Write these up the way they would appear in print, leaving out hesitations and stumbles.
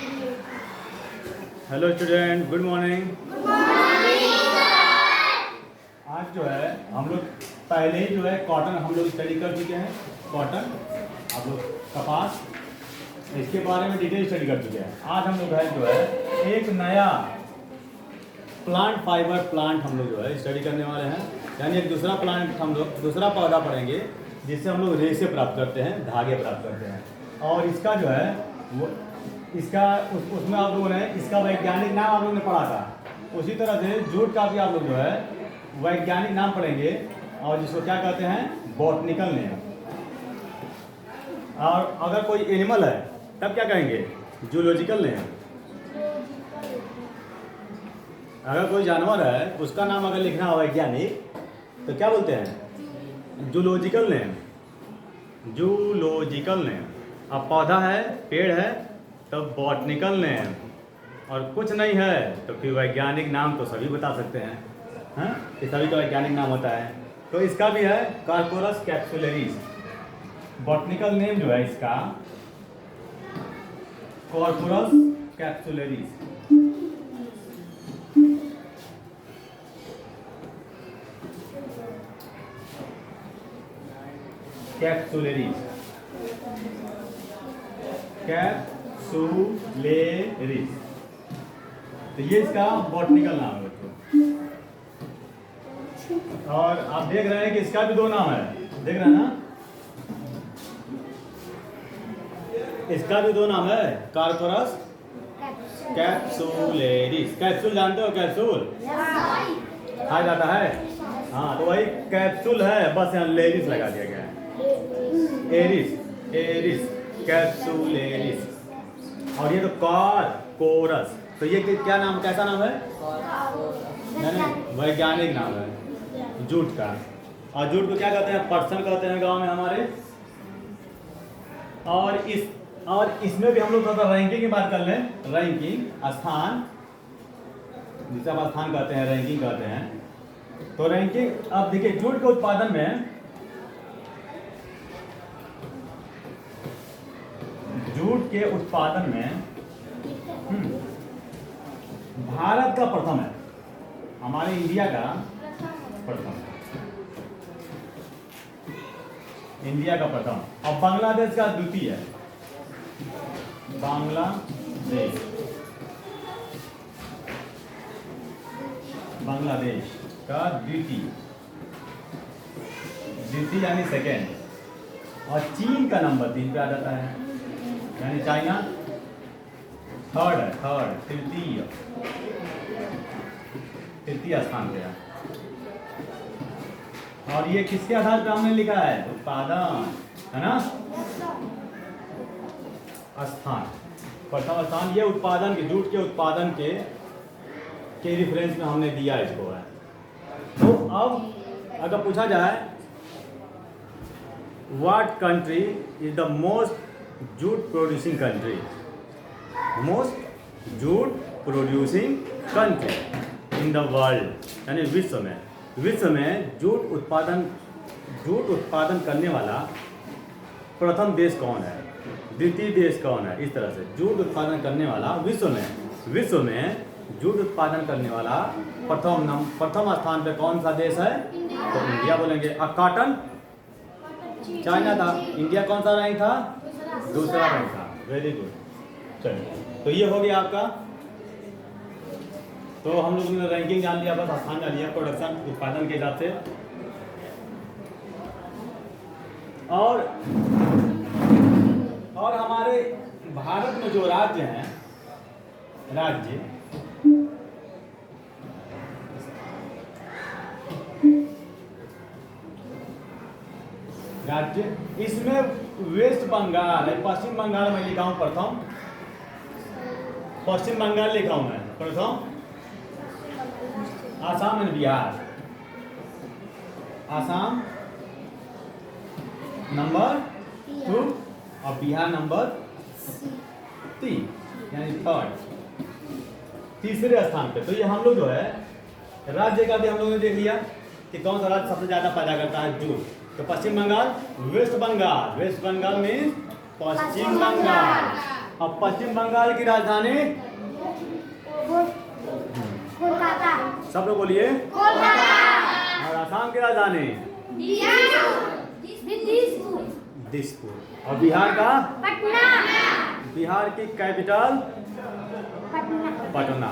Hello student, good morning. आज जो है हम लोग पहले ही जो है कॉटन हम लोग स्टडी कर चुके हैं। कॉटन आप लोग कपास, इसके बारे में डिटेल स्टडी कर चुके हैं। आज हम लोग है जो है एक नया प्लांट फाइबर प्लांट हम लोग जो है स्टडी करने वाले हैं। यानी एक दूसरा प्लांट हम लोग दूसरा पौधा पढ़ेंगे जिससे हम लोग रेशे प्राप्त करते हैं, धागे प्राप्त करते हैं। और इसका जो है वो इसका उसमें आप लोगों ने इसका वैज्ञानिक नाम आप लोगों ने पढ़ा था। उसी तरह से जूट का भी आप लोग जो है वैज्ञानिक नाम पढ़ेंगे और जिसको क्या कहते हैं, बॉटनिकल नेम। और अगर कोई एनिमल है तब क्या कहेंगे, जूलॉजिकल नेम। अगर कोई जानवर है उसका नाम अगर लिखना हो वैज्ञानिक तो क्या बोलते हैं, जूलॉजिकल नेम। Zoological name. अब पौधा है, पेड़ है तो बॉटनिकल नेम। और कुछ नहीं है तो फिर वैज्ञानिक नाम तो सभी बता सकते हैं, हाँ, कि सभी का वैज्ञानिक नाम होता है। तो इसका भी है कार्पोरस कैप्सुलरिस। बॉटनिकल नेम जो है इसका कार्पोरस कैप्सुलरिस। कैप्सुलरिस, कैप्सुलरिस, तो ये इसका बॉटनिकल नाम है बच्चों। और आप देख रहे हैं कि इसका भी दो नाम है, देख रहे हैं ना, इसका भी दो नाम है, कार्पोरस कैप्सुलरिस। कैप्सूल जानते हो, कैप्सूल खाया जाता है, हाँ, तो वही कैप्सूल है, बस यहाँ लेरिस लगा दिया गया है। एरिस, एरिस, कैप्सुलरिस। और ये तो कार्पोरस, तो ये क्या नाम, कैसा नाम है, वैज्ञानिक नाम है जूट का। और जूट को क्या कहते हैं, पर्सन कहते हैं गांव में हमारे। और इसमें भी हम लोग थोड़ा रैंकिंग की बात कर लें। रैंकिंग, स्थान, जिसे हम स्थान कहते हैं, रैंकिंग कहते हैं। तो रैंकिंग, अब देखिए जूट के उत्पादन में भारत का प्रथम है, हमारे इंडिया का प्रथम, इंडिया का प्रथम। और बांग्लादेश का द्वितीय है, बांग्लादेश का द्वितीय यानी सेकेंड। और चीन का नंबर 3 पे आ जाता है, यानी चाइना थर्ड है, तृतीय स्थान पे है। और ये किसके आधार पर हमने लिखा है, उत्पादन, है ना, स्थान, प्रथम स्थान। ये उत्पादन के, जूट के उत्पादन के रेफरेंस में हमने दिया इसको है। तो अब अगर पूछा जाए what country is the most jute producing country, most jute producing country in the world, यानी विश्व में जूट उत्पादन करने वाला प्रथम देश कौन है, द्वितीय देश कौन है, इस तरह से जूट उत्पादन करने वाला विश्व में जूट उत्पादन करने वाला प्रथम स्थान पे कौन सा देश है, तो इंडिया बोलेंगे। और कॉटन चाइना था, इंडिया कौन सा रैंक था, दूसरा रैंक था। Very good. चलिए, तो ये हो गया आपका। तो हम लोगों ने रैंकिंग जान लिया, बस स्थान जान लिया, प्रोडक्शन, उत्पादन के हिसाब से। और हमारे भारत में जो राज्य हैं, राज्य इसमें वेस्ट बंगाल है, पश्चिम बंगाल में लिखा हूं प्रथम, पश्चिम बंगाल लिखा हूं मैं प्रथम, आसाम एंड बिहार, आसाम नंबर 2 और बिहार नंबर 3, यानी थर्ड, तीसरे स्थान पे। तो ये हम लोग जो है राज्य का भी हम लोगों ने देख लिया कि कौन सा राज्य सबसे ज्यादा पैदा करता है जूट। तो पश्चिम बंगाल, वेस्ट बंगाल मीन्स पश्चिम बंगाल, अब पश्चिम बंगाल की राजधानी कोलकाता। सब लोग बोलिए। कोलकाता। और आसाम की राजधानी दिसपुर। दिसपुर। और बिहार का पटना। बिहार की कैपिटल पटना। पटना।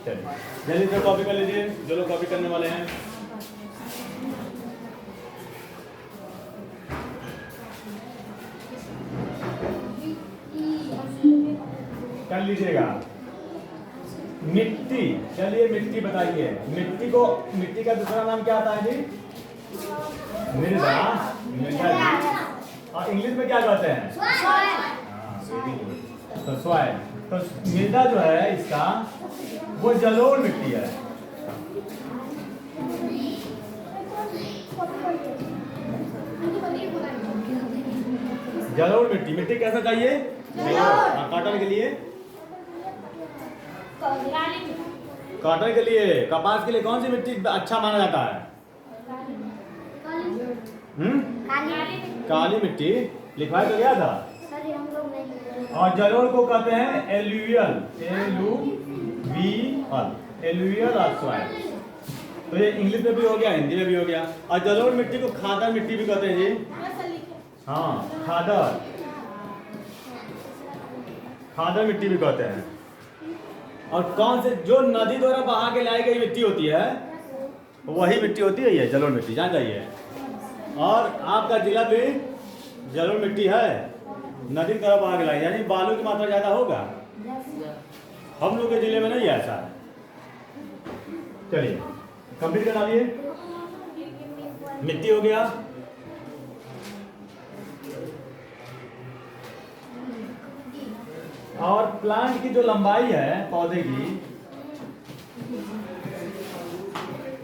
चलिए जल्दी से कॉपी कर लीजिए जो लोग कॉपी करने वाले हैं। कर लीजिएगा। मिट्टी, चलिए मिट्टी बताइए। मिट्टी का दूसरा नाम क्या आता है जी? मृदा। मृदा जी। और इंग्लिश में क्या कहते हैं? हाँ, वेरी गुड। तो सॉइल। तो मृदा जो है इसका वो जलोढ़ मिट्टी है। जलोढ़ मिट्टी। मिट्टी कैसा चाहिए? और कॉटन के लिए? कॉटन के लिए, कपास के लिए कौन सी मिट्टी अच्छा माना जाता है? काली मिट्टी। लिखवाया तो गया था। और जलोढ़ को कहते हैं एलुवियल। एलुवियल और सॉइल। तो ये इंग्लिश में भी हो गया, हिंदी में भी हो गया। और जलोढ़ मिट्टी को खादर मिट्टी भी कहते हैं जी। हाँ, खादर मिट्टी भी कहते हैं। और कौन से जो नदी द्वारा बहा के लाई गई मिट्टी होती है वही मिट्टी होती है ये जलोढ़ मिट्टी, जान जाइए। और आपका जिला भी जलोढ़ मिट्टी है, नदी की तरफ बहा के लाई, यानी बालू की मात्रा ज्यादा होगा। हम लोग के जिले में नहीं है ऐसा। चलिए कंप्लीट करा लिए। मिट्टी हो गया। और प्लांट की जो लंबाई है पौधे की,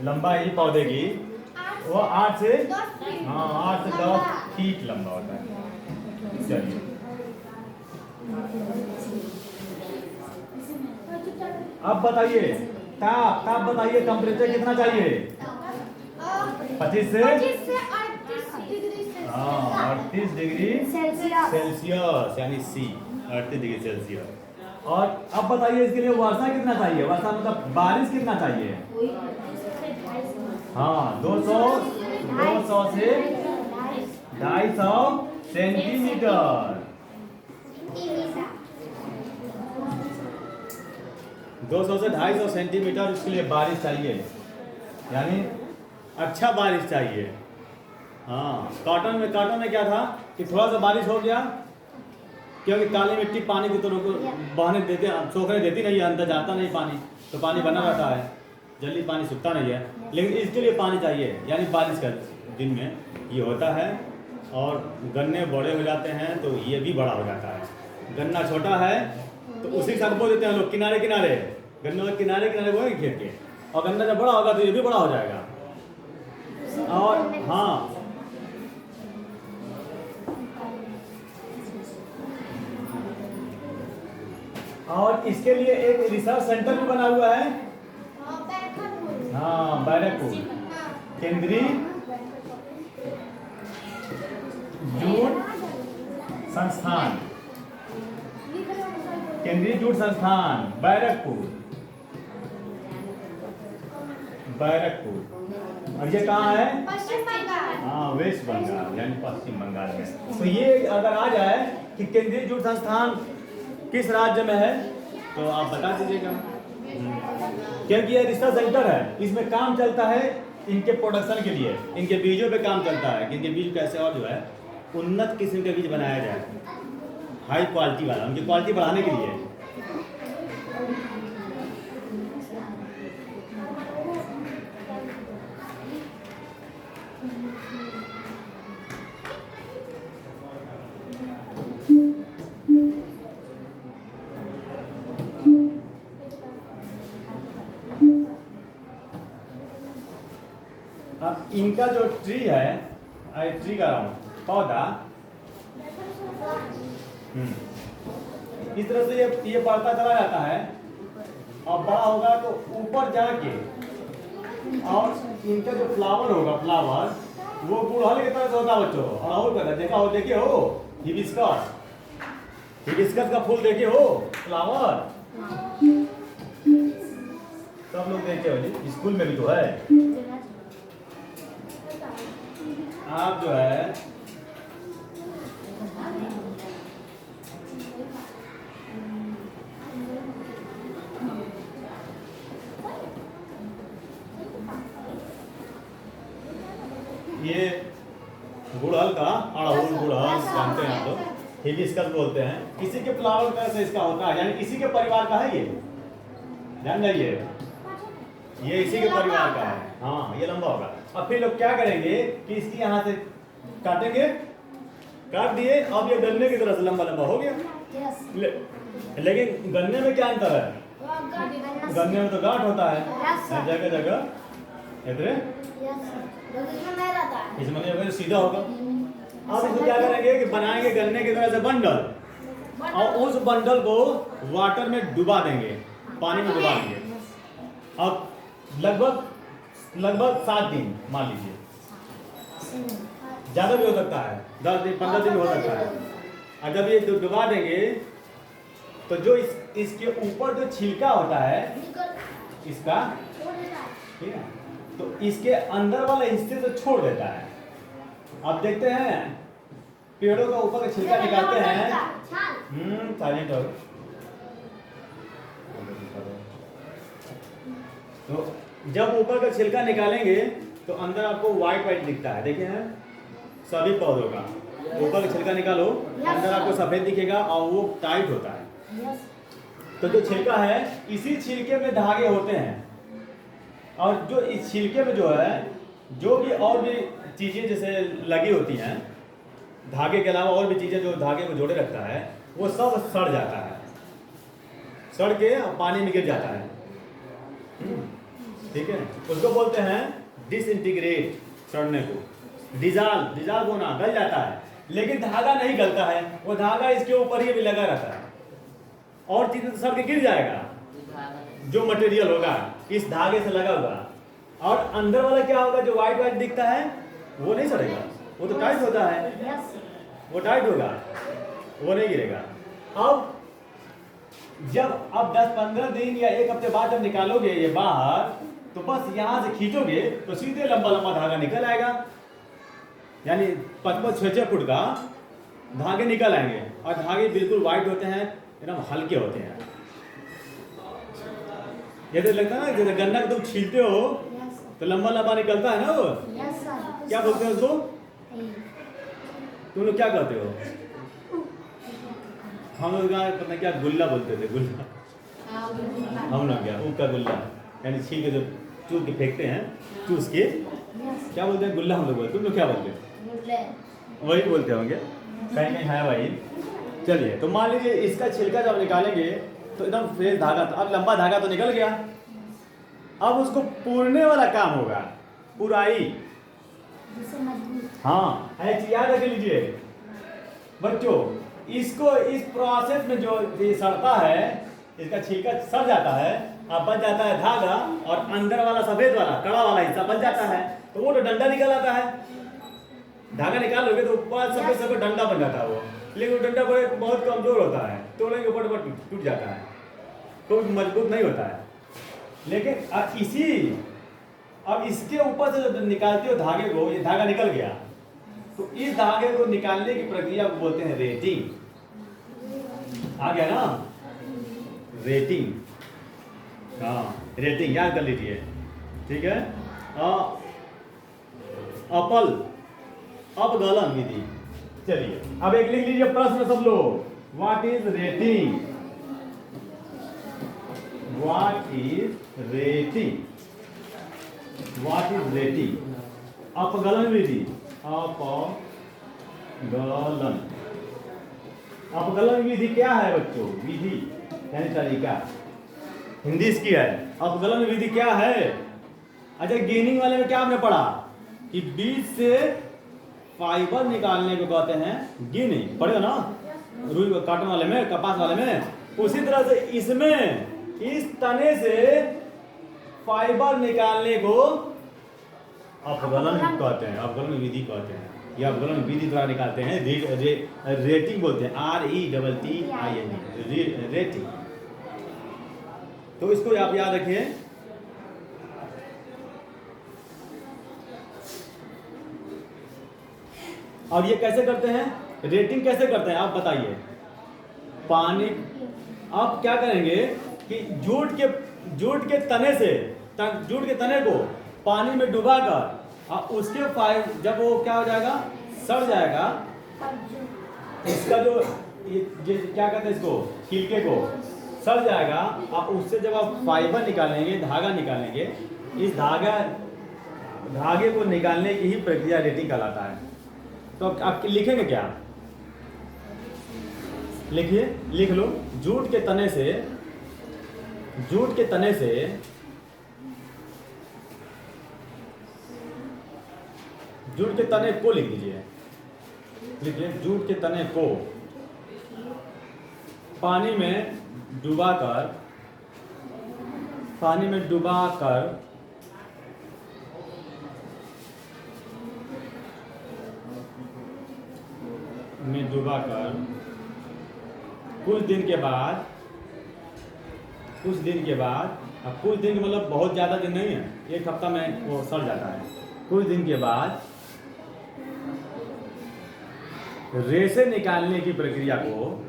लंबाई पौधे की वो 8 से 10 फीट लंबा होता है। चलिए अब बताइए ताप बताइए, टेम्परेचर कितना चाहिए? 25 से 38 डिग्री सेल्सियस, यानी C 38 डिग्री सेल्सियस। और अब बताइए इसके लिए वर्षा कितना चाहिए? वर्षा मतलब बारिश कितना चाहिए? हाँ, 200 से 250 सेंटीमीटर। 200 से 250 सेंटीमीटर इसके लिए बारिश चाहिए, यानी अच्छा बारिश चाहिए। हाँ, कॉटन में क्या था कि थोड़ा सा बारिश हो गया, क्योंकि काली मिट्टी पानी की तरह को बहने देते, सोखने देती नहीं है, अंदर जाता नहीं पानी, तो पानी बना रहता है, जल्दी पानी सूखता नहीं है। लेकिन इसके लिए पानी चाहिए, यानी बारिश का दिन में ये होता है। और गन्ने बड़े हो जाते हैं तो ये भी बड़ा हो जाता है। गन्ना छोटा है तो उसी के साथ बो देते हैं लोग, किनारे किनारे, गन्ने के किनारे किनारे बोएंगे खेत के, और गन्ना जब बड़ा होगा तो ये भी बड़ा हो जाएगा। और हाँ, और इसके लिए एक रिसर्च सेंटर भी बना हुआ है। हाँ, बैरकपुर केंद्रीय जूट संस्थान, केंद्रीय जूट संस्थान बैरकपुर। और ये कहाँ है? पश्चिम बंगाल। हाँ, वेस्ट बंगाल यानी पश्चिम बंगाल में। तो ये अगर आ जाए कि केंद्रीय जूट संस्थान किस राज्य में है तो आप बता दीजिएगा, क्योंकि ये रिसर्च सेंटर है, इसमें काम चलता है इनके प्रोडक्शन के लिए, इनके बीजों पे काम चलता है कि इनके बीज कैसे और जो है उन्नत किस्म के बीज बनाया जाए, हाई क्वालिटी वाला, उनकी क्वालिटी बढ़ाने के लिए। अब इनका जो ट्री है, ट्री का पौधा इस तरह से ये बढ़ता चला जाता है और बड़ा होगा तो ऊपर जाके, और इनका जो फ्लावर होगा, फ्लावर वो गुड़हल की तरह से होता है बच्चों। और देखा हो, देखे हो हिबिस्कस, हिबिस्कस का फूल देखे हो, फ्लावर सब लोग देखे हो, स्कूल में भी तो है। आप जो है ये गुड़हल का अड़हुल, गुड़हल जानते हैं आप लोग, हिबिस्कस बोलते हैं। किसी के फ्लावर का से इसका होता है, यानी किसी के परिवार का है ये, जान जाइए, ये इसी के परिवार का है। हाँ, ये लंबा होगा। अब फिर लोग क्या करेंगे कि इसकी यहाँ से काटेंगे, काट दिए, अब ये गन्ने की तरह से लंबा लंबा हो गया। लेकिन गन्ने में क्या अंतर है? गन्ने में तो गांठ होता है जगह जगह, इधर इसमें अगर सीधा होगा। अब इसको क्या करेंगे कि बनाएंगे गन्ने की तरह से बंडल, और उस बंडल को वाटर में डुबा देंगे, पानी में डुबा देंगे। अब लगभग 7 दिन मान लीजिए, ज़्यादा भी हो सकता है, 10 दिन 15 दिन हो सकता है। और जब ये डुबा देंगे तो जो इसके ऊपर जो छिलका होता है इसका, ठीक है, तो इसके अंदर वाले हिस्से से छोड़ देता है। अब देखते हैं पेड़ों का ऊपर का छिलका निकालते हैं। साइलेंट हो। तो जब ऊपर का छिलका निकालेंगे तो अंदर आपको व्हाइट दिखता है, देखे हैं सभी पौधों का। ऊपर का छिलका निकालो, अंदर आपको सफेद दिखेगा और वो टाइट होता है। तो जो छिलका है, इसी छिलके में धागे होते हैं, और जो इस छिलके में जो है, जो भी और भी चीज़ें जैसे लगी होती हैं, धागे के अलावा और भी चीज़ें जो धागे को जोड़े रखता है, वो सब सड़ जाता है, सड़ के पानी में गिर जाता है। ठीक है, उसको बोलते हैं डिसइंटीग्रेट, सड़ने को। डिजाल्व होना, गल जाता है। लेकिन धागा नहीं गलता है, वो धागा इसके ऊपर ही भी लगा रहता है, और चीजें तो सड़ के गिर जाएगा। जो मटेरियल होगा इस धागे से लगा हुआ, और अंदर वाला क्या होगा, जो व्हाइट दिखता है वो नहीं सड़ेगा, वो तो टाइट होता है, वो टाइट होगा, वो नहीं गिरेगा। अब जब 10-15 दिन या 1 हफ्ते बाद जब निकालोगे ये बाहर, तो बस यहाँ से खींचोगे तो सीधे लंबा लंबा धागा निकल आएगा, यानी 5-6 फुट का धागे निकल आएंगे। और धागे बिल्कुल व्हाइट होते हैं, एकदम हल्के होते हैं। ये तो लगता है ना, जैसे गन्ना को तुम छीलते हो तो लंबा लंबा निकलता है ना, वो क्या बोलते हैं उसको, तुम लोग क्या कहते हो? हम लोग पता क्या गुल्ला बोलते थे, गुल्ला। हम लोग क्या का गुल्ला, यानी छील के जो चूस के फेंकते हैं, चूस के क्या बोलते हैं, गुल्ला हम लोग बोलते। तुम लोग क्या बोलते हैं? वही बोलते होंगे, कहीं कहीं है वही। चलिए, तो मान लीजिए इसका छिलका जब निकालेंगे तो एकदम फ्रेश धागा, अब लंबा धागा तो निकल गया। अब उसको पूरने वाला काम होगा, पुराई। हाँ, ऐसे याद रख लीजिए बच्चों, इसको इस प्रोसेस में जो ये सड़ता है, इसका छिलका सड़ जाता है, अब बच जाता है धागा, और अंदर वाला सफेद वाला कड़ा वाला हिस्सा बच जाता है, तो वो तो डंडा निकल आता है। धागा निकालोगे तो ऊपर सफेद डंडा बन जाता है वो, लेकिन वो डंडा बहुत कमजोर होता है, तोड़ेंगे ऊपर टूट जाता है, तो मजबूत नहीं होता है। लेकिन अब इसके ऊपर से जब निकालते हो धागे को, ये धागा निकल गया, तो इस धागे को निकालने की प्रक्रिया को बोलते हैं रेटिंग। आ गया ना, रेटिंग। हाँ, रेटिंग याद कर लीजिए, ठीक है। अपगलन विधि। चलिए, अब एक लिख लीजिए प्रश्न सब लोग, what is rating? What is rating? What is rating? अपगलन विधि। अपगलन विधि क्या है बच्चों? विधि यानी तरीका, हिंदी इसकी है। अपगलन विधि क्या है? अच्छा, गेनिंग वाले में क्या हमने पढ़ा कि बीज से फाइबर निकालने को कहते हैं गिनिंग, पढ़े ना रुई कॉटन वाले में, कपास वाले में। उसी तरह से इसमें इस तने से फाइबर निकालने को अपगलन कहते हैं, अपगलन विधि कहते हैं। ये अवकलन विधि द्वारा निकालते हैं। रेटिंग बोलते हैं, RETTING, रेटिंग। तो इसको आप याद रखिए। और ये कैसे करते हैं, रेटिंग कैसे करते हैं आप बताइए। पानी, आप क्या करेंगे कि जूट के तने से, जूट के तने को पानी में डुबाकर और उसके जब वो क्या हो जाएगा, सड़ जाएगा, इसका जो ये क्या कहते हैं इसको, छिलके को सड़ जाएगा, और उससे जब आप फाइबर निकालेंगे, धागा निकालेंगे, इस धागे को निकालने की ही प्रक्रिया रेटिंग कहलाता है। तो आप लिखेंगे क्या, लिखिए, लिख लो। जूट के तने से जूट के तने को लिख दीजिए, लिखिए। जूट के तने को पानी में डुबाकर कुछ दिन के बाद, अब कुछ दिन मतलब बहुत ज़्यादा दिन नहीं है, एक हफ्ता में वो सड़ जाता है। कुछ दिन के बाद रेशे निकालने की प्रक्रिया को,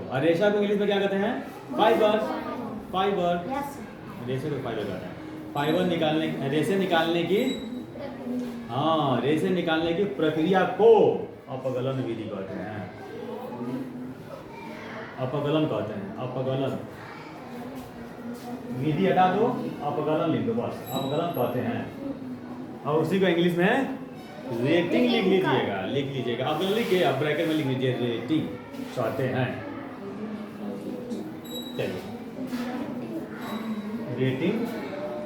और रेशा को इंग्लिश में क्या कहते हैं, फाइबर। रेशे को फाइबर कहते हैं। फाइबर निकालने, रेशे निकालने की प्रक्रिया को अपगलन विधि कहते हैं। अपगलन विधि हटा दो, अपगलन लिख दो, बस अपगलन कहते हैं। और उसी को इंग्लिश में रेटिंग लिख लीजिएगा। अपगलन लिख के आप ब्रैकेट में लिख लीजिए, रेटिंग कहते हैं। चलिए, रेटिंग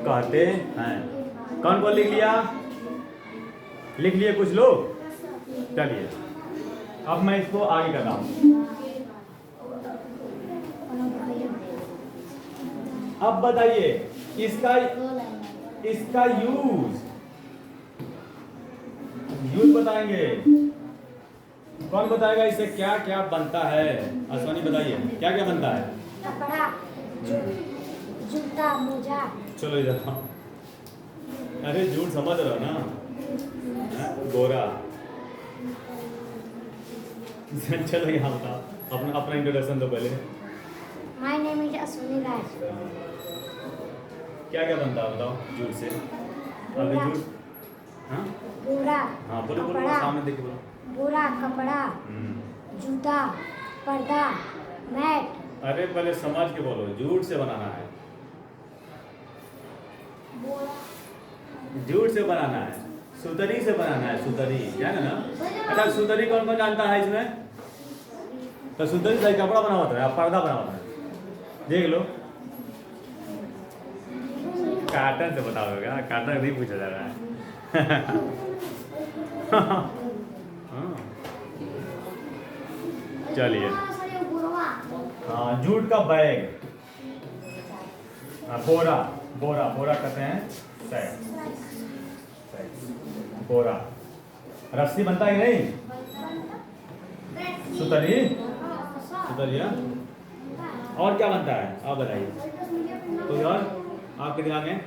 कहते हैं। कौन कौन लिख लिया? लिख लिए कुछ लोग? चलिए, अब मैं इसको आगे कर रहा हूं। अब बताइए इसका यूज बताएंगे। कौन बताएगा इससे क्या क्या बनता है? अश्वनी बताइए, क्या क्या बनता है? कपड़ा, जूता, मोजा। चलो इधर, अरे झूठ समझ रहे हो ना, गोरा। चलो यहाँ बताओ, अपना इंट्रोडक्शन दो पहले। माय नेम इज अश्विनी राज। क्या क्या बनता है बताओ जूट से? अभी जूट, हाँ बोलो सामने देख के बोलो। बोरा, कपड़ा, जूता, पर्दा, मैट। अरे पहले समझ के बोलो, जूट से बनाना है, जूट से बनाना है, सुतरी से बनाना है, सुतरी जाने ना। अच्छा, सुतरी कौन कौन जानता है इसमें? तो सुतरी से कपड़ा बना होता है, पर्दा बना होता है, देख लो। काटन से बताओगे? काटन नहीं पूछा जा रहा है। चलिए, हाँ, जूट का बैग, बोरा कहते हैं, बोरा। रस्सी बनता है नहीं? सुतरी, और क्या बनता है आप बताइए? कोई और आपके दिमाग में?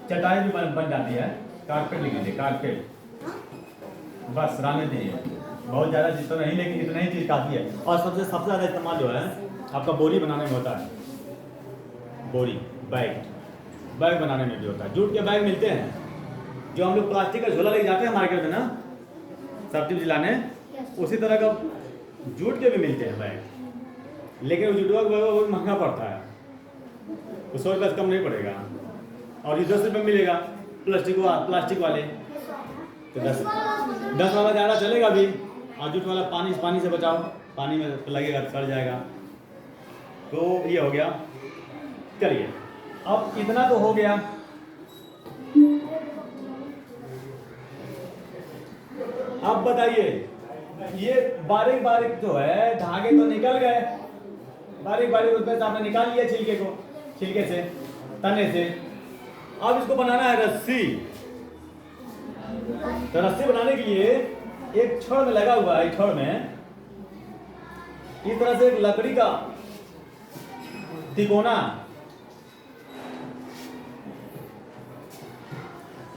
चटाई भी बन जाती है, कारपेट लिख लीजिए, कारपेट। बस रहने दीजिए, बहुत ज़्यादा जितना नहीं, लेकिन इतना ही चीज़ काफ़ी है। और सबसे ज़्यादा इस्तेमाल जो है आपका बोरी बनाने में होता है। बोरी, बैग बनाने में भी होता है। जूट के बैग मिलते हैं, जो हम लोग प्लास्टिक का झोला लेके जाते हैं मार्केट में ना, सब्जी लाने, उसी तरह का जूट के भी मिलते हैं बैग। लेकिन वो जूट का बैग बहुत महंगा पड़ता है, 100 रुपये से कम नहीं पड़ेगा। और ये 10 रुपये मिलेगा प्लास्टिक वाले। तो 10 वाला ज़्यादा चलेगा भी, और जूट वाला पानी से बचाओ, पानी में लगेगा तो सड़ जाएगा। तो ये हो गया। चलिए, अब इतना तो हो गया। अब बताइए, ये बारीक जो है धागे तो निकल गए, बारीक बारीक उसमें से आपने निकाल लिया छिलके को, छिलके से, तने से। अब इसको बनाना है रस्सी। तो रस्सी बनाने के लिए एक छड़ में लगा हुआ है, छड़ में इस तरह से एक लकड़ी का तिकोना,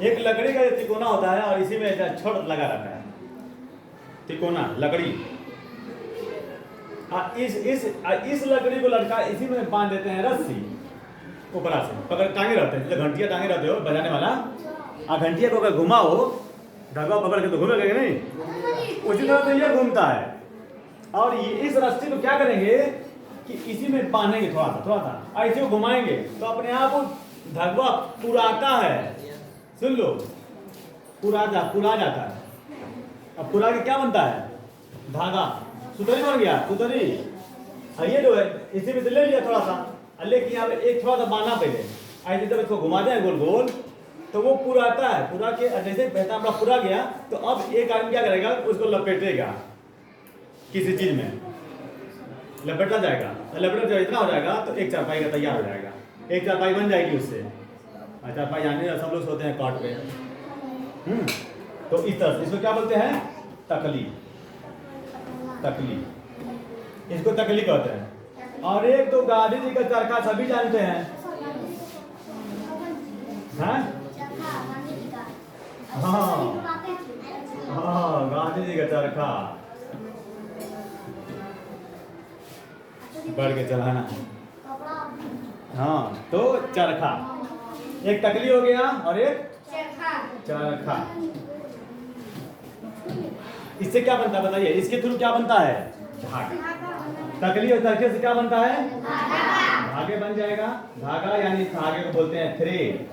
एक लकड़ी का तिकोना होता है और इसी में छड़ लगा रहता है, तिकोना लकड़ी। इस लकड़ी को लटका इसी में बांध देते हैं रस्सी, ऊपरा से पकड़ टांगे रहते हैं, जैसे घंटिया टांगे रहते हो बजाने वाला। घंटिया को अगर घुमाओ, धागा पकड़ के तो घूमेगा नहीं, उसी तरह से ये घूमता है। और ये इस रस्सी को क्या करेंगे कि इसी में बांधेंगे थोड़ा सा और इसी को घुमाएंगे तो अपने आप धागा पुराता है। सुन लो, पुरा जाता है। अब पुरा के क्या बनता है? धागा, सुतरी बन गया, सुतरी। ये जो है इसी में से ले लिया थोड़ा सा, लेकिन यहाँ पे एक थोड़ा सा बांधा पहले, ऐसे जब इसको घुमाते हैं गोल गोल तो वो पुराता है। पूरा के जैसे बहता हमारा पूरा गया तो अब एक आदमी क्या करेगा, उसको लपेटेगा किसी चीज में, लपेटा जाएगा। लपेटा जब इतना हो जाएगा तो एक चारपाई का तैयार हो जाएगा, एक चारपाई बन जाएगी उससे। चारपाई जाने सब लोग सोते हैं काट पे। तो इस तरह से इसको क्या बोलते हैं? तकली। तकली, इसको तकली कहते हैं। और एक तो गांधी जी का चरखा सभी जानते हैं, हाँ हाँ, गांधी जी का चरखा बढ़ के चलाना है। हाँ, तो चरखा, एक तकली हो गया और एक चरखा। इससे क्या बनता है बताइए? इसके थ्रू क्या बनता है? धागा। तकली और चरखे से क्या बनता है? धागे बन जाएगा। धागा यानी धागे को बोलते हैं थ्रेड।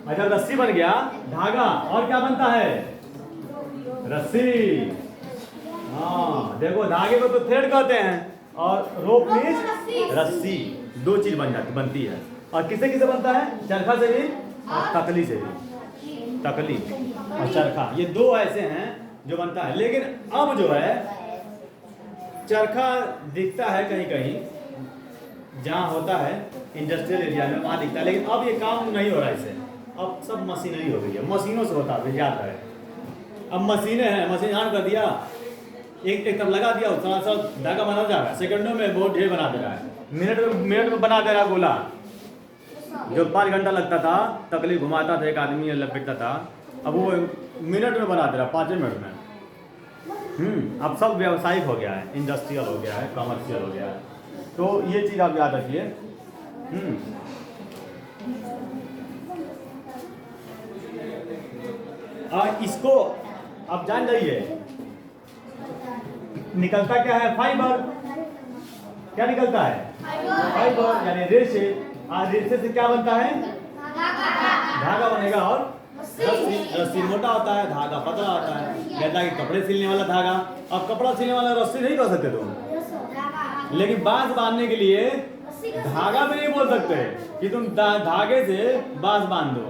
अच्छा, रस्सी बन गया, धागा, और क्या बनता है? रस्सी। हाँ देखो, धागे को तो थ्रेड कहते हैं और रोप मीन्स रस्सी। दो चीज बनती है। और किसे किसे बनता है? चरखा से भी और तकली से भी। तकली और चरखा, ये दो ऐसे हैं जो बनता है। लेकिन अब जो है चरखा दिखता है कहीं कहीं, जहाँ होता है इंडस्ट्रियल एरिया में, वहाँ दिखता है। लेकिन अब ये काम नहीं हो रहा है इससे, अब सब मशीनरी हो गई है, मशीनों से होता है, याद रहे। अब मशीनें हैं, मशीन ऑन कर दिया, एक तरफ लगा दिया, थोड़ा सा धागा बना जा रहा है, सेकंडों में बहुत ढेर बना दे रहा है, मिनट में बना दे रहा है गोला। जो 5 घंटा लगता था, तकली घुमाता था एक आदमी, लपेटता था, अब वो मिनट में बना दे रहा, 5 मिनट में। अब सब व्यावसायिक हो गया है, इंडस्ट्रियल हो गया है, कमर्शियल हो गया है। तो ये चीज़ आप याद रखिए। इसको आप जान जाइए, निकलता क्या है? फाइबर। क्या निकलता है? फाइबर यानी रेशे। रेशे से क्या बनता है? धागा बनेगा और रस्सी। रस्सी मोटा होता है, धागा पतला होता है। कहता है कि कपड़े सिलने वाला धागा, अब कपड़ा सिलने वाला रस्सी नहीं कह सकते तुम, लेकिन बांस बांधने के लिए धागा भी नहीं बोल सकते कि तुम धागे से बांस बांध दो,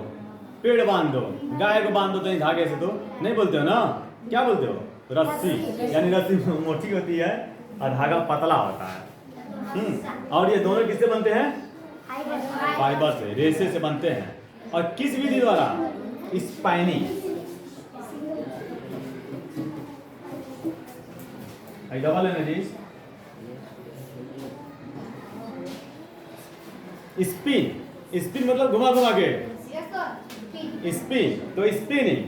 पेड़ बांध दो, गाय को बांध दो, तो धागे से तो नहीं बोलते हो ना। क्या बोलते हो? रस्सी। यानी रस्सी मोटी होती है और धागा पतला होता है। और ये दोनों किससे बनते हैं? फाइबर से, रेशे से बनते हैं। और किस विधि द्वारा? स्पाइनिंग। डबल है ना जी? स्पिन। स्पिन मतलब घुमा घुमा के, स्पिन। तो स्पिनिंग,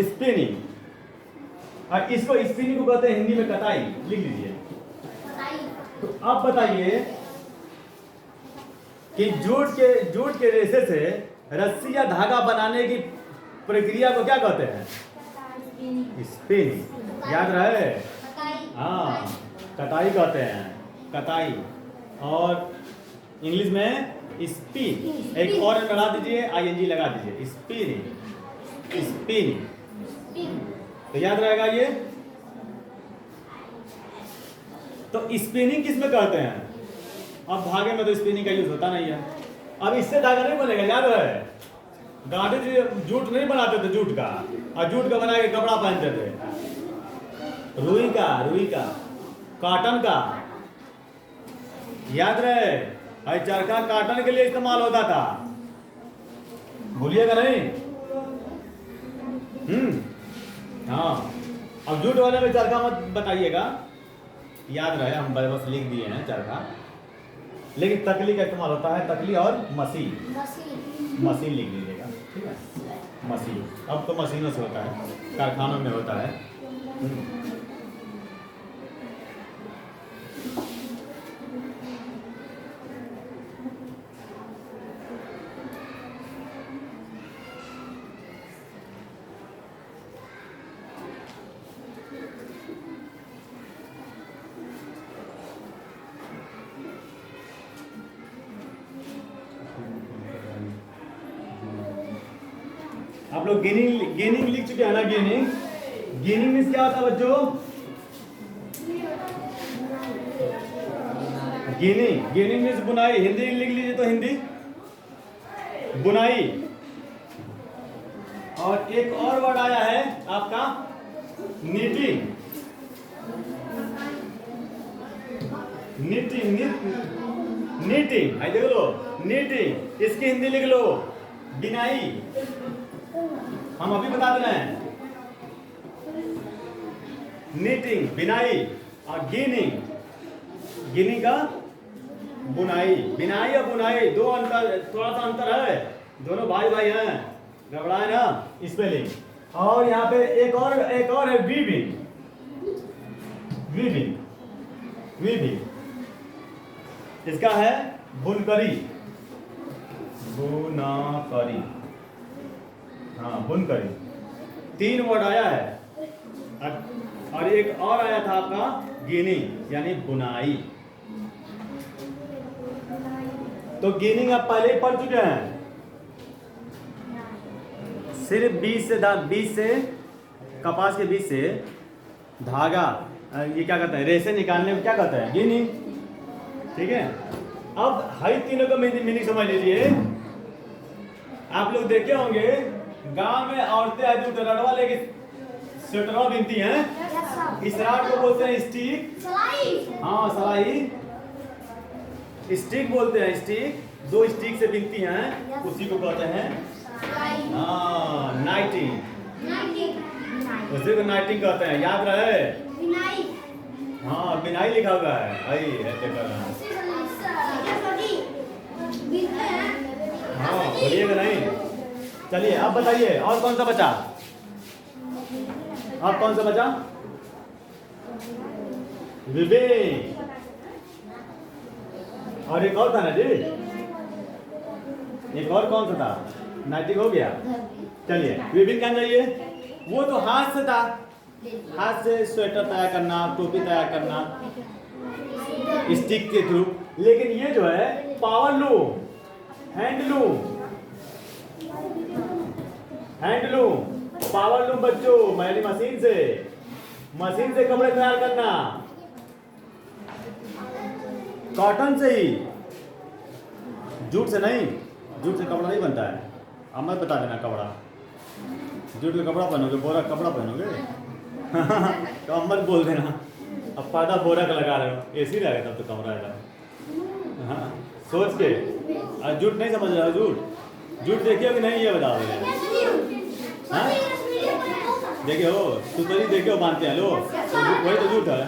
स्पिनिंग। और इसको स्पिनिंग को कहते हैं हिंदी में कताई। लिख लीजिए। तो अब बताइए कि जूट के रेशे से रस्सी या धागा बनाने की प्रक्रिया को क्या कहते हैं? स्पिनिंग। याद रहे? हाँ, कताई कहते हैं, कताई। और इंग्लिश में स्पिन। एक और लगा दीजिए, ING लगा दीजिए, स्पिनिंग। स्पिनिंग तो याद रहेगा ये। तो स्पिनिंग किस में कहते हैं? अब धागे में तो स्पिनिंग का यूज होता नहीं है। अब इससे धागा नहीं बनेगा, याद रहे? गांधी जी जूट नहीं बनाते थे, जूट का, और जूट का बना के कपड़ा पहनते थे, रुई का कॉटन का, याद रहे भाई, चरखा कॉटन के लिए इस्तेमाल होता था, भूलिएगा नहीं। हाँ, अब जूट वाले में चरखा मत बताइएगा, याद रहे हम बस लिख दिए हैं चरखा, लेकिन तकली का इस्तेमाल होता है, तकली और मशीन, मशीन लिख लीजिएगा, ठीक है, मशीन। अब तो मशीनों से होता है, कारखानों में होता है। आप लोग गेनिंग लिख चुके हैं ना, गेनिंग मीन्स क्या होता है बच्चों? गेनिंग मीन्स बुनाई, हिंदी लिख लीजिए तो हिंदी बुनाई। और एक और वर्ड आया है आपका नीटिंग, नीटिंग आई देख लो, नीटिंग, इसकी हिंदी लिख लो बिनाई, हम अभी बता दे रहे हैं। नीटिंग बिनाई, और गिनिंग का बुनाई। बिनाई और बुनाई दो अंतर, थोड़ा सा अंतर है, दोनों भाई हैं, गड़बड़ाए ना स्पेलिंग। और यहाँ पे एक और है वीविंग, इसका है बुनकरी, हाँ बुनकरी। 3 वर्ड आया है, और एक और आया था आपका गिनिंग यानी बुनाई। तो गिनिंग आप पहले ही पढ़ चुके हैं, सिर्फ बीज से कपास के बीज से धागा, ये क्या कहते हैं, रेशे निकालने में क्या कहते हैं, गिनिंग, ठीक है। अब हर तीनों का मीनिंग समझ लीजिए। आप लोग देखे होंगे गांव में औरतें आज रड़वा लेके स्वेटरवा बिनती हैं, इस राड को बोलते हैं स्टिक, हाँ सलाई, स्टिक बोलते हैं, स्टिक, 2 स्टिक से बिनती हैं, उसी को कहते हैं हाँ नाइटिंग, उसी को नाइटिंग कहते हैं, याद रहे। हाँ बिनाई लिखा हुआ है, हाँ बोलिएगा नहीं। चलिए अब बताइए और कौन सा बचा, अब कौन सा बचा, विवेक, और एक और था ना जी, एक और कौन सा था, नाइटिंग हो गया। चलिए विभिन्न क्या चाहिए, वो तो हाथ से था, हाथ से स्वेटर तैयार करना, टोपी तैयार करना स्टिक के थ्रू, लेकिन ये जो है पावरलूम, हैंडलूम, पावरलूम बच्चों, यानी मशीन से कपड़े तैयार करना, कॉटन से ही, जूट से नहीं, जूट से कपड़ा नहीं बनता है। अब मत बता देना कपड़ा, जूट का कपड़ा पहनोगे, बोरा कपड़ा पहनोगे तो अब मत बोल देना, अब पर्दा बोरा का लगा रहे हो, एसी रहेगा तब तो कमरा रहेगा। हाँ सोच के, जूट नहीं समझ रहा, जूट देखिए कि नहीं ये बता रहे, हाँ देखिए हो, सुतरी देखिए हो, बांधते हैं लोग, वही तो जूट है।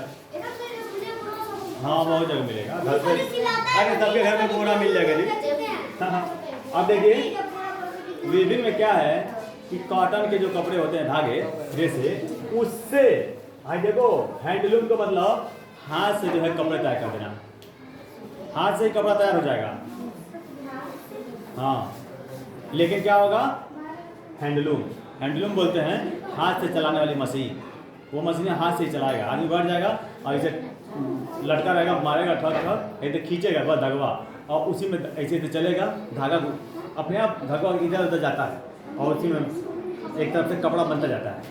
हाँ बहुत जगह मिलेगा, घर पे, अरे सबके घर में बोरा मिल जाएगा जी। हाँ अब देखिए वीविंग में क्या है कि कॉटन के जो कपड़े होते हैं, धागे जैसे, उससे भाई देखो हैंडलूम का मतलब हाथ से जो है कपड़े तैयार कर देना, हाथ से ही कपड़ा तैयार हो जाएगा। हाँ लेकिन क्या होगा, हैंडलूम बोलते हैं हाथ से चलाने वाली मशीन, वो मशीन हाथ से ही चलाएगा, आदमी बढ़ जाएगा और इसे लटका रहेगा, मारेगा ठक ऐसे खींचेगा बस धागवा, और उसी में ऐसे चलेगा, धागा अपने आप धागा इधर उधर जाता है, और उसी में एक तरफ से कपड़ा बनता जाता है,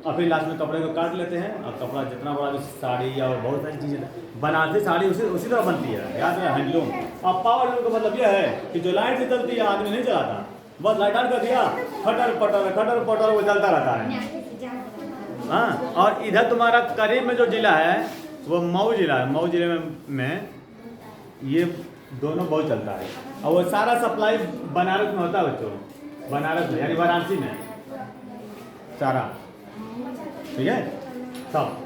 और फिर लास्ट में कपड़े को काट लेते हैं, और कपड़ा जितना बड़ा भी, साड़ी और बहुत सारी चीज़ें बनाते, साड़ी उसी तरह बनती है, याद है हैंडलूम। और पावरलूम का मतलब यह है कि जो लाइट से चलती है, आदमी नहीं चलाता, बस लाइट ऑन कर दिया, खटर पटर वो चलता रहता है। हाँ और इधर तुम्हारा करीब में जो जिला है वो मऊ जिला है, मऊ जिले में ये दोनों बहुत चलता है। और वो सारा सप्लाई बनारस में होता है बच्चों, बनारस में यानी वाराणसी में सारा, ठीक है सब।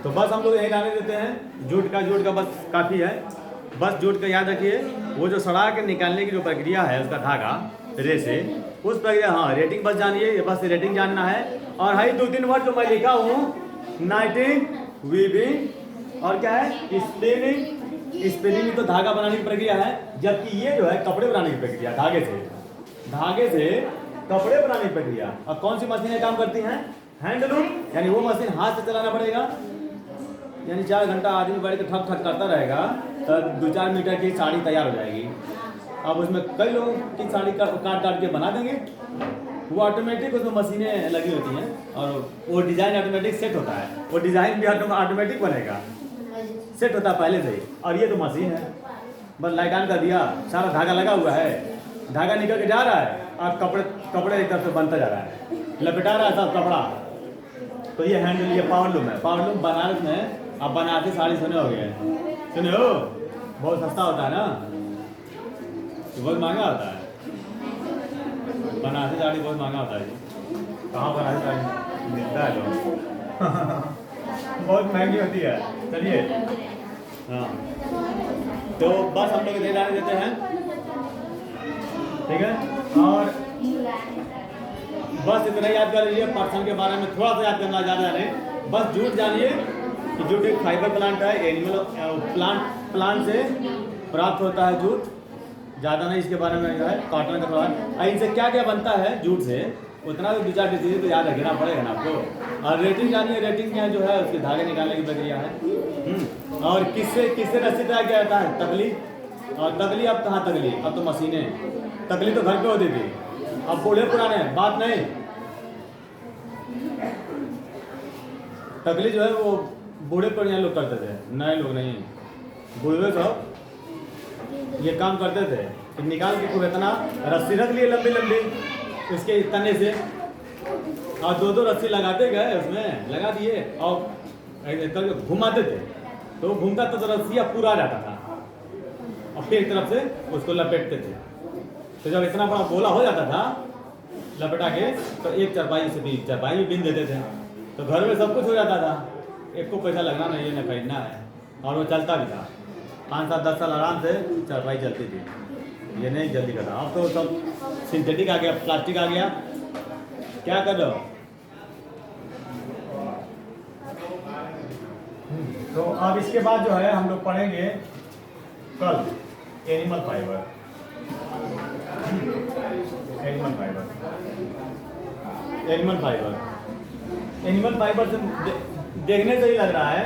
तो बस हम लोग यही डालने देते हैं, जूट का बस काफ़ी है। बस जूट का याद रखिए, वो जो सड़ा के निकालने की जो प्रक्रिया है उसका धागा रे से, उस प्रक्रिया, हाँ रेटिंग बस जानिए, ये बस रेटिंग जानना है। और हाई 2-3 वर्ड जो मैं लिखा हूँ, नाइटिंग, वीविंग और क्या है स्पिनिंग। स्पिनिंग तो धागा बनाने की प्रक्रिया है, जबकि ये जो है कपड़े बनाने की प्रक्रिया, धागे से कपड़े बनाने की प्रक्रिया। और कौन सी मशीनें काम करती हैं? हैंडलूम, यानी वो मशीन हाथ से चलाना पड़ेगा, यानी 4 घंटा आदमी बैठ के ठक ठक करता रहेगा, तो 2-4 मीटर की साड़ी तैयार हो जाएगी। अब उसमें कई लोगों की साड़ी काट के बना देंगे, वो ऑटोमेटिक उसमें मशीनें लगी होती हैं और वो डिज़ाइन ऑटोमेटिक सेट होता है, वो डिज़ाइन भी ऑटोमेटिक बनेगा, सेट होता है पहले से ही। और ये तो मशीन है, बस लाइट ऑन कर दिया, सारा धागा लगा हुआ है, धागा निकल के जा रहा है और कपड़े एक तरफ से बनता जा रहा है, लपेटा रहा है सब कपड़ा। तो ये हैंडल, ये पावरलूम है। पावरलूम बनारस में अब बनारसी साड़ी सुने हो गए, सुने हो, बहुत सस्ता होता है ना, तो बहुत महंगा होता है बनारसी साड़ी, बहुत महंगा होता है। कहाँ बनारसी साड़ी मिलता है लोग बहुत महंगी होती है। चलिए हाँ, तो बस हम लोग इधर डाल देते हैं, ठीक है। और बस इतना याद कर लीजिए, पर्सन के बारे में थोड़ा सा याद करना, ज़्यादा नहीं। बस जूट जानिए कि जूट एक फाइबर प्लांट है, एनिमल प्लांट से प्राप्त होता है जूट, ज़्यादा नहीं इसके बारे में जो है कॉटन का थोड़ा। इनसे क्या क्या बनता है जूट से, उतना तो 2-4 चीज़ें तो याद रखना पड़ेगा ना आपको। और रेटिंग जानिए, रेटिंग क्या जो है उसके धागे निकालने की प्रक्रिया है। और किससे रस्सी तैयार किया जाता है? तकली। और तकली अब कहाँ तकली, अब तो मशीनें, तकली तो घर पे होती थी, अब बूढ़े पुराने बात नहीं। तकली जो है वो बूढ़े पुराने लोग करते थे, नए लोग नहीं। बूढ़े सब ये काम करते थे कि निकाल के खूब इतना रस्सी रख लिए लंबी लंबी उसके तने से, और 2-2 रस्सी लगाते गए, उसमें लगा दिए और घुमाते थे, तो वो घूमता तो रस्सियाँ पूरा आ जाता था, और फिर एक तरफ से उसको लपेटते थे। तो जब इतना बड़ा गोला हो जाता था लपेटा के, तो एक चारपाई से भी चारपाई भी बीन देते थे, तो घर में सब कुछ हो जाता था, एक को पैसा लगना नहीं है, न खरीदना है, और वो चलता भी था। 5-7-10 साल आराम से चारपाई चलती थी, ये नहीं जल्दी करता। अब तो सब सिंथेटिक आ गया, प्लास्टिक आ गया, क्या कर रहे हो? तो अब इसके बाद जो है हम लोग पढ़ेंगे कल एनिमल फाइबर। एनिमल फाइबर से देखने से ही लग रहा है